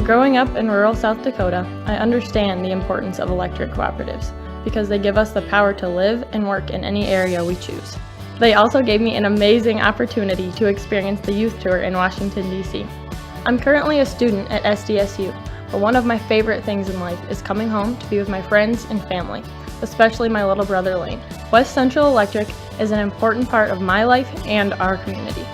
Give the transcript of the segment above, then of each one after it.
Growing up in rural South Dakota, I understand the importance of electric cooperatives because they give us the power to live and work in any area we choose. They also gave me an amazing opportunity to experience the youth tour in Washington, D.C. I'm currently a student at SDSU, but one of my favorite things in life is coming home to be with my friends and family, especially my little brother Lane. West Central Electric is an important part of my life and our community.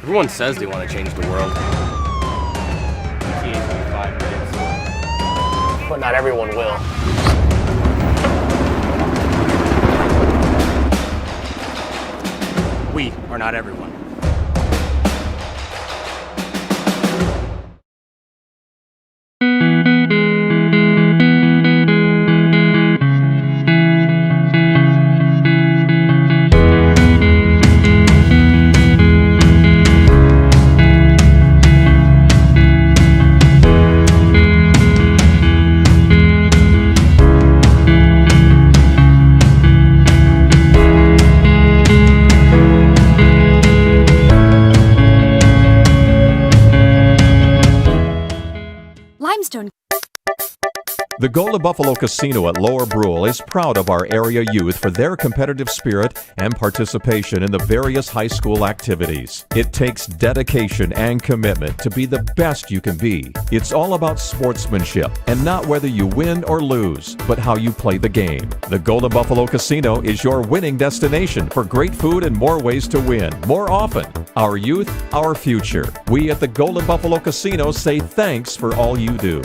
Everyone says they want to change the world. But not everyone will. We are not everyone. The Golden Buffalo Casino at Lower Brule is proud of our area youth for their competitive spirit and participation in the various high school activities. It takes dedication and commitment to be the best you can be. It's all about sportsmanship and not whether you win or lose, but how you play the game. The Golden Buffalo Casino is your winning destination for great food and more ways to win, more often. Our youth, our future. We at the Golden Buffalo Casino say thanks for all you do.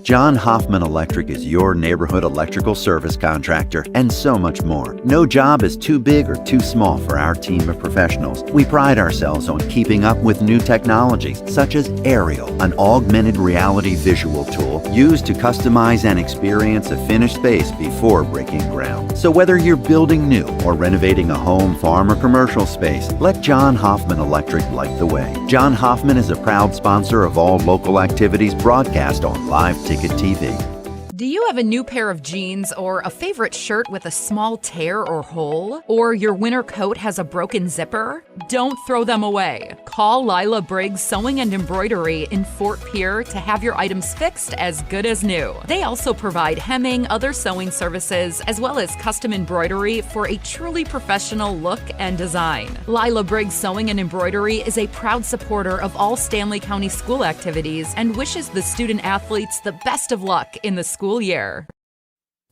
John Hoffman Electric is your neighborhood electrical service contractor, and so much more. No job is too big or too small for our team of professionals. We pride ourselves on keeping up with new technologies, such as Aerial, an augmented reality visual tool used to customize and experience a finished space before breaking ground. So whether you're building new or renovating a home, farm, or commercial space, let John Hoffman Electric light the way. John Hoffman is a proud sponsor of all local activities broadcast on Live Ticket TV. Do you have a new pair of jeans or a favorite shirt with a small tear or hole? Or your winter coat has a broken zipper? Don't throw them away. Call Lila Briggs Sewing and Embroidery in Fort Pierre to have your items fixed as good as new. They also provide hemming, other sewing services, as well as custom embroidery for a truly professional look and design. Lila Briggs Sewing and Embroidery is a proud supporter of all Stanley County school activities and wishes the student athletes the best of luck in the school year.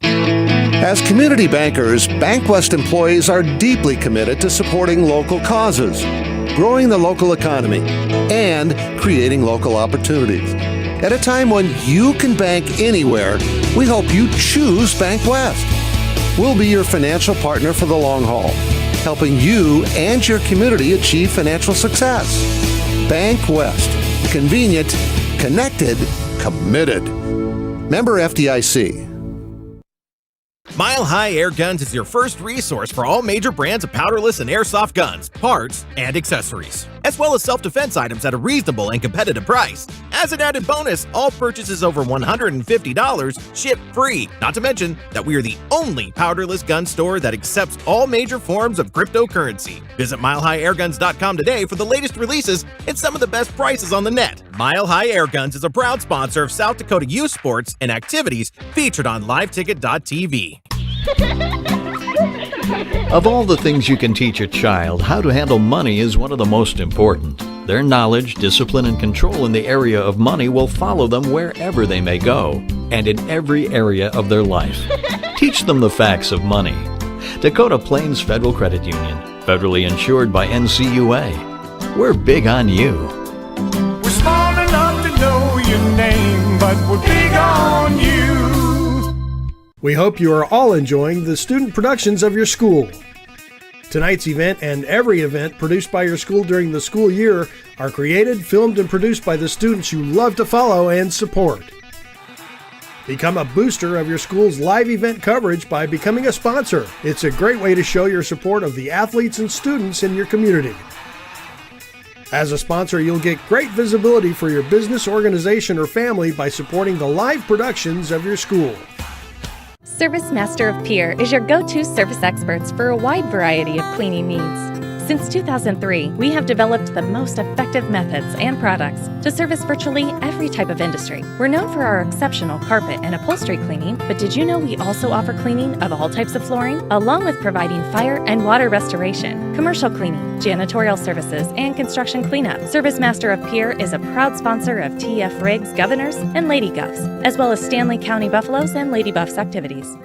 As community bankers, BankWest employees are deeply committed to supporting local causes, growing the local economy, and creating local opportunities. At a time when you can bank anywhere, we hope you choose BankWest. We'll be your financial partner for the long haul, helping you and your community achieve financial success. BankWest. Convenient, connected, committed. Member FDIC. Mile High Air Guns is your first resource for all major brands of powderless and airsoft guns, parts, and accessories, as well as self-defense items at a reasonable and competitive price. As an added bonus, all purchases over $150 ship free. Not to mention that we are the only powderless gun store that accepts all major forms of cryptocurrency. Visit MileHighAirGuns.com today for the latest releases and some of the best prices on the net. Mile High Air Guns is a proud sponsor of South Dakota youth sports and activities featured on LiveTicket.tv. Of all the things you can teach a child, how to handle money is one of the most important. Their knowledge, discipline, and control in the area of money will follow them wherever they may go, and in every area of their life. Teach them the facts of money. Dakota Plains Federal Credit Union, federally insured by NCUA. We're big on you. We're small enough to know your name, but we're big on you. We hope you are all enjoying the student productions of your school. Tonight's event and every event produced by your school during the school year are created, filmed, and produced by the students you love to follow and support. Become a booster of your school's live event coverage by becoming a sponsor. It's a great way to show your support of the athletes and students in your community. As a sponsor, you'll get great visibility for your business, organization, or family by supporting the live productions of your school. Service Master of Pier is your go-to service experts for a wide variety of cleaning needs. Since 2003, we have developed the most effective methods and products to service virtually every type of industry. We're known for our exceptional carpet and upholstery cleaning, but did you know we also offer cleaning of all types of flooring, along with providing fire and water restoration, commercial cleaning, janitorial services, and construction cleanup. Service Master of Pier is a proud sponsor of TF Riggs Governors and Lady Govs, as well as Stanley County Buffaloes and Lady Buffs activities.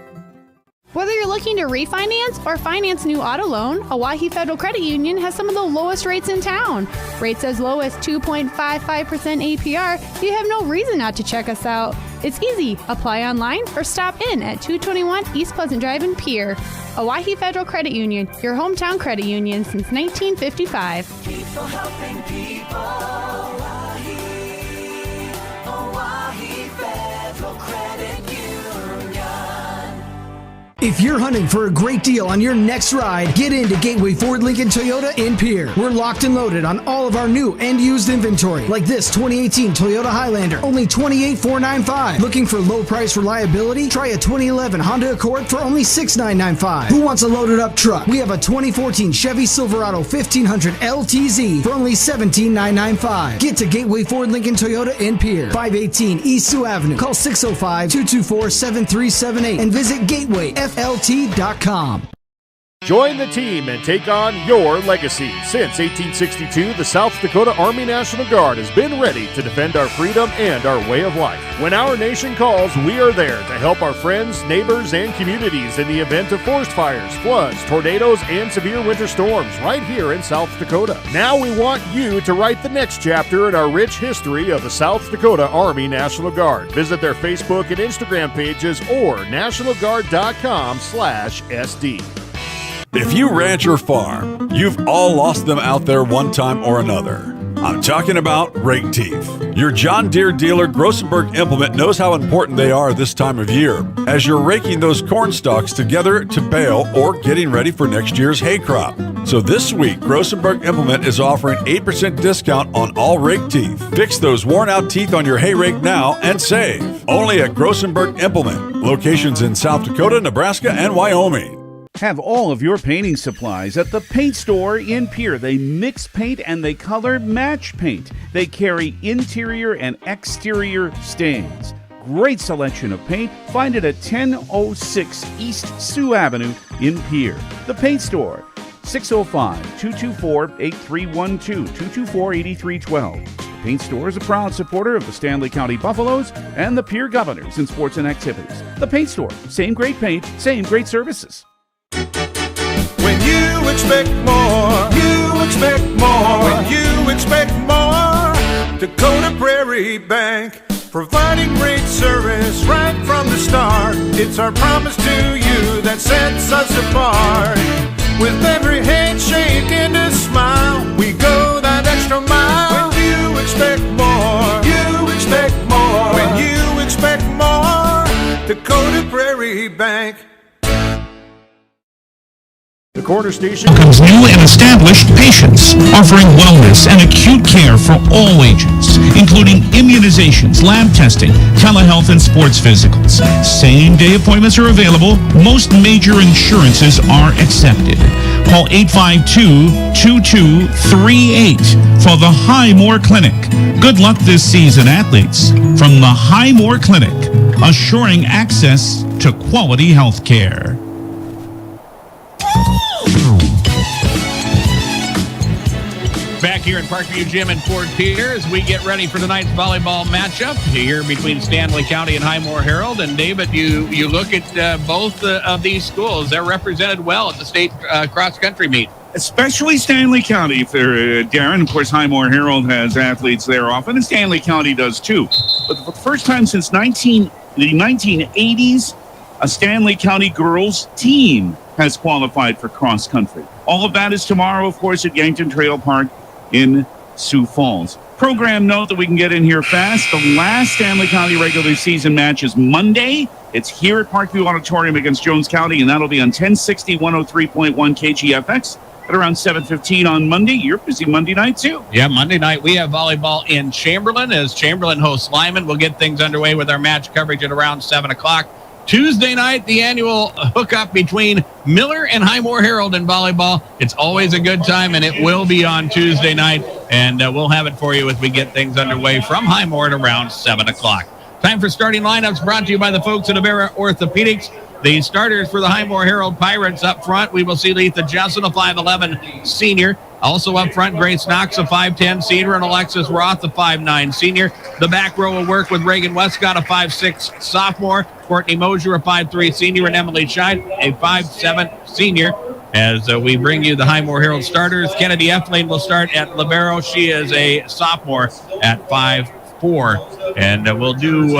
Whether you're looking to refinance or finance new auto loan, Oahe Federal Credit Union has some of the lowest rates in town. Rates as low as 2.55% APR. You have no reason not to check us out. It's easy. Apply online or stop in at 221 East Pleasant Drive in Pier. Oahe Federal Credit Union, your hometown credit union since 1955. People helping people. Oahe Federal Credit Union. If you're hunting for a great deal on your next ride, get into Gateway Ford Lincoln Toyota in Pier. We're locked and loaded on all of our new and used inventory, like this 2018 Toyota Highlander, only $28,495. Looking for low price reliability? Try a 2011 Honda Accord for only $6,995. Who wants a loaded up truck? We have a 2014 Chevy Silverado 1500 LTZ for only $17,995. Get to Gateway Ford Lincoln Toyota in Pier, 518 East Sioux Avenue. Call 605-224-7378 and visit gatewayflt.com. Join the team and take on your legacy. Since 1862, the South Dakota Army National Guard has been ready to defend our freedom and our way of life. When our nation calls, we are there to help our friends, neighbors, and communities in the event of forest fires, floods, tornadoes, and severe winter storms right here in South Dakota. Now we want you to write the next chapter in our rich history of the South Dakota Army National Guard. Visit their Facebook and Instagram pages or nationalguard.com/SD. If you ranch or farm, you've all lost them out there one time or another. I'm talking about rake teeth. Your John Deere dealer Grossenberg Implement knows how important they are this time of year as you're raking those corn stalks together to bale or getting ready for next year's hay crop. So this week, Grossenberg Implement is offering 8% discount on all rake teeth. Fix those worn out teeth on your hay rake now and save. Only at Grossenberg Implement. Locations in South Dakota, Nebraska, and Wyoming. Have all of your painting supplies at the paint store in Pier. They mix paint and they color match paint. They carry interior and exterior stains. Great selection of paint. Find it at 1006 East Sioux Avenue in Pier. The paint store, 605-224-8312, 224-8312. The paint store is a proud supporter of the Stanley County Buffaloes and the Pier Governors in sports and activities. The paint store, same great paint, same great services. When you expect more, you expect more. When you expect more, Dakota Prairie Bank, providing great service right from the start. It's our promise to you that sets us apart. With every handshake and a smile, we go that extra mile. When you expect more, you expect more. When you expect more, Dakota Prairie Bank. The Corner Station welcomes new and established patients, offering wellness and acute care for all ages, including immunizations, lab testing, telehealth, and sports physicals. Same-day appointments are available. Most major insurances are accepted. Call 852-2238 for the Highmore Clinic. Good luck this season, athletes. From the Highmore Clinic, assuring access to quality health care. Back here in Parkview Gym in Fort Pier as we get ready for tonight's volleyball matchup here between Stanley County and Highmore-Harrold. And David, you look at both of these schools. They're represented well at the state cross-country meet. Especially Stanley County, Darren. Of course, Highmore-Harrold has athletes there often, and Stanley County does too. But for the first time since the 1980s, a Stanley County girls team has qualified for cross-country. All of that is tomorrow, of course, at Yankton Trail Park in Sioux Falls. Program note that we can get in here fast. The last Stanley County regular season match is Monday. It's here at Parkview Auditorium against Jones County, and that'll be on 1060 103.1 KGFX. at around 7:15 on Monday. You're busy Monday night, too. Yeah, Monday night we have volleyball in Chamberlain as Chamberlain hosts Lyman. We'll get things underway with our match coverage at around 7 o'clock. Tuesday night, the annual hookup between Miller and Highmore-Harrold in volleyball. It's always a good time, and it will be on Tuesday night. And we'll have it for you as we get things underway from Highmore at around 7 o'clock. Time for starting lineups brought to you by the folks at Avera Orthopedics. The starters for the Highmore-Harrold Pirates up front, we will see Letha Jessen, a 5'11 senior. Also up front, Grace Knox, a 5'10 senior, and Alexis Roth, a 5'9 senior. The back row will work with Reagan Westcott, a 5'6 sophomore, Courtney Mosier, a 5'3 senior, and Emily Scheid, a 5'7 senior. As we bring you the Highmore-Harrold starters, Kennedy Effling will start at libero. She is a sophomore at 5'4". And we'll do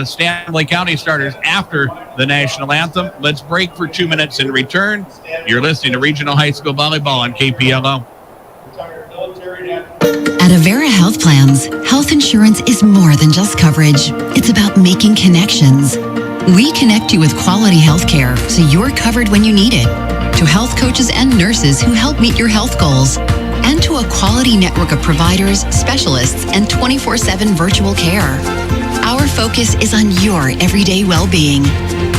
Stanley County starters after the national anthem. Let's break for 2 minutes and return. You're listening to Regional High School Volleyball on KPLO. At Avera Health Plans, health insurance is more than just coverage. It's about making connections. We connect you with quality health care so you're covered when you need it, to health coaches and nurses who help meet your health goals, and to a quality network of providers, specialists, and 24/7 virtual care. Our focus is on your everyday well-being.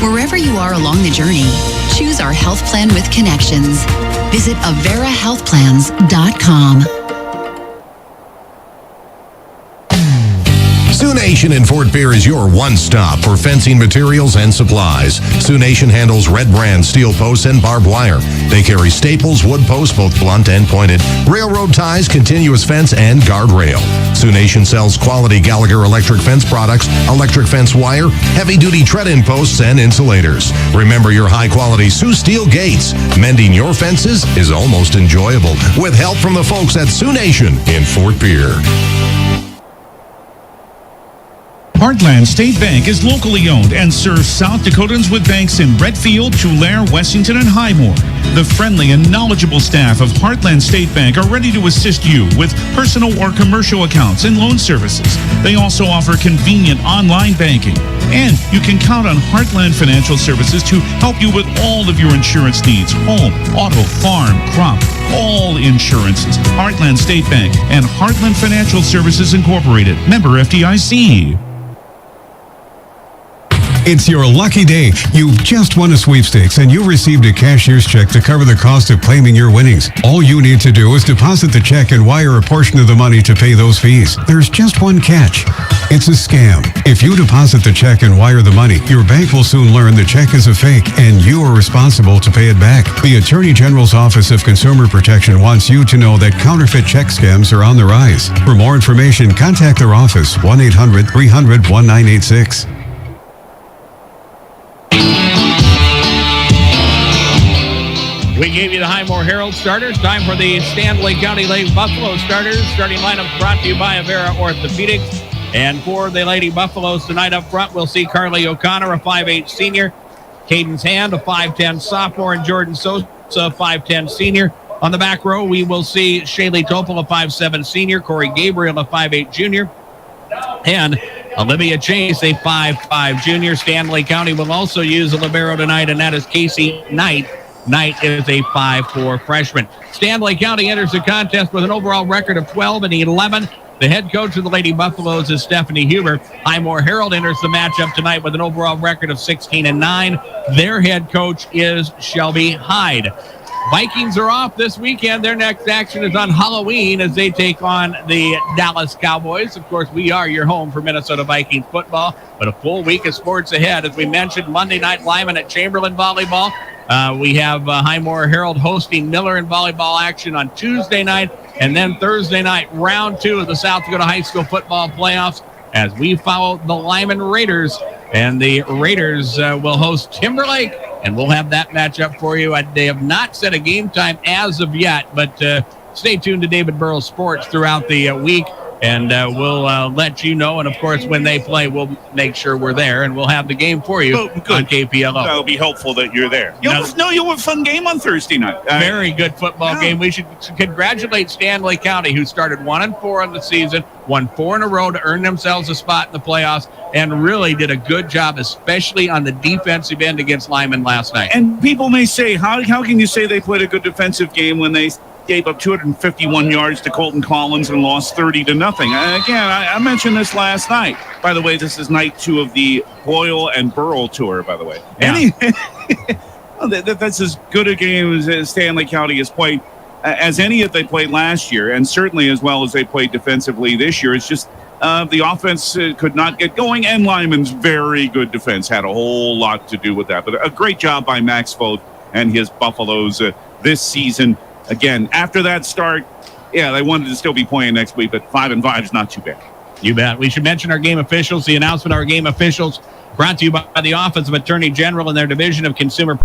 Wherever you are along the journey, choose our health plan with connections. Visit averahealthplans.com. Sioux Nation in Fort Pierre is your one-stop for fencing materials and supplies. Sioux Nation handles Red Brand steel posts and barbed wire. They carry staples, wood posts, both blunt and pointed, railroad ties, continuous fence, and guardrail. Sioux Nation sells quality Gallagher electric fence products, electric fence wire, heavy-duty tread-in posts, and insulators. Remember your high-quality Sioux steel gates. Mending your fences is almost enjoyable with help from the folks at Sioux Nation in Fort Pierre. Heartland State Bank is locally owned and serves South Dakotans with banks in Redfield, Tulare, Wessington, and Highmore. The friendly and knowledgeable staff of Heartland State Bank are ready to assist you with personal or commercial accounts and loan services. They also offer convenient online banking. And you can count on Heartland Financial Services to help you with all of your insurance needs: home, auto, farm, crop, all insurances. Heartland State Bank and Heartland Financial Services Incorporated. Member FDIC. It's your lucky day. You've just won a sweepstakes and you received a cashier's check to cover the cost of claiming your winnings. All you need to do is deposit the check and wire a portion of the money to pay those fees. There's just one catch. It's a scam. If you deposit the check and wire the money, your bank will soon learn the check is a fake and you are responsible to pay it back. The Attorney General's Office of Consumer Protection wants you to know that counterfeit check scams are on the rise. For more information, contact their office, 1-800-300-1986. We gave you the Highmore-Harrold starters. Time for the Stanley County Lady Buffalo starters. Starting lineup brought to you by Avera Orthopedics. And for the Lady Buffaloes tonight up front, we'll see Carly O'Connor, a 5'8 senior. Cadence Hand, a 5'10 sophomore. And Jordan Sosa, a 5'10 senior. On the back row, we will see Shaylee Topol, a 5'7 senior. Corey Gabriel, a 5'8 junior. And Olivia Chase, a 5'5 junior. Stanley County will also use a libero tonight, and that is Casey Knight. Knight is a 5'4 freshman. Stanley County enters the contest with an overall record of 12-11. The head coach of the Lady Buffaloes is Stephanie Huber. Highmore-Harrold enters the matchup tonight with an overall record of 16-9. Their head coach is Shelby Hyde. Vikings are off this weekend. Their next action is on Halloween as they take on the Dallas Cowboys. Of course, we are your home for Minnesota Vikings football, but a full week of sports ahead. As we mentioned, Monday night Lyman at Chamberlain volleyball. We have Highmore-Harrold hosting Miller in volleyball action on Tuesday night, and then Thursday night, round 2 of the South Dakota High School football playoffs as we follow the Lyman Raiders. And the Raiders will host Timberlake, and we'll have that matchup for you. They have not set a game time as of yet, but stay tuned to David Burrows Sports throughout the week, and we'll let you know. And, of course, when they play, we'll make sure we're there, and we'll have the game for you on KPLO. That'll be helpful that you're there. You'll have a fun game on Thursday night. Very good football game. We should congratulate Stanley County, who started 1-4 on the season, won 4 in a row to earn themselves a spot in the playoffs, and really did a good job, especially on the defensive end against Lyman last night. And people may say, how can you say they played a good defensive game when they gave up 251 yards to Colton Collins and lost 30-0? Again, I mentioned this last night. By the way, this is night 2 of the Boyle and Burrell tour, by the way. Yeah. That's as good a game as Stanley County has played as any that they played last year, and certainly as well as they played defensively this year. It's just the offense could not get going, and Lyman's very good defense had a whole lot to do with that. But a great job by Max Vogt and his Buffaloes this season. Again, after that start, yeah, they wanted to still be playing next week, but 5-5 is not too bad. You bet. We should mention our game officials. The announcement of our game officials brought to you by the Office of Attorney General and their Division of Consumer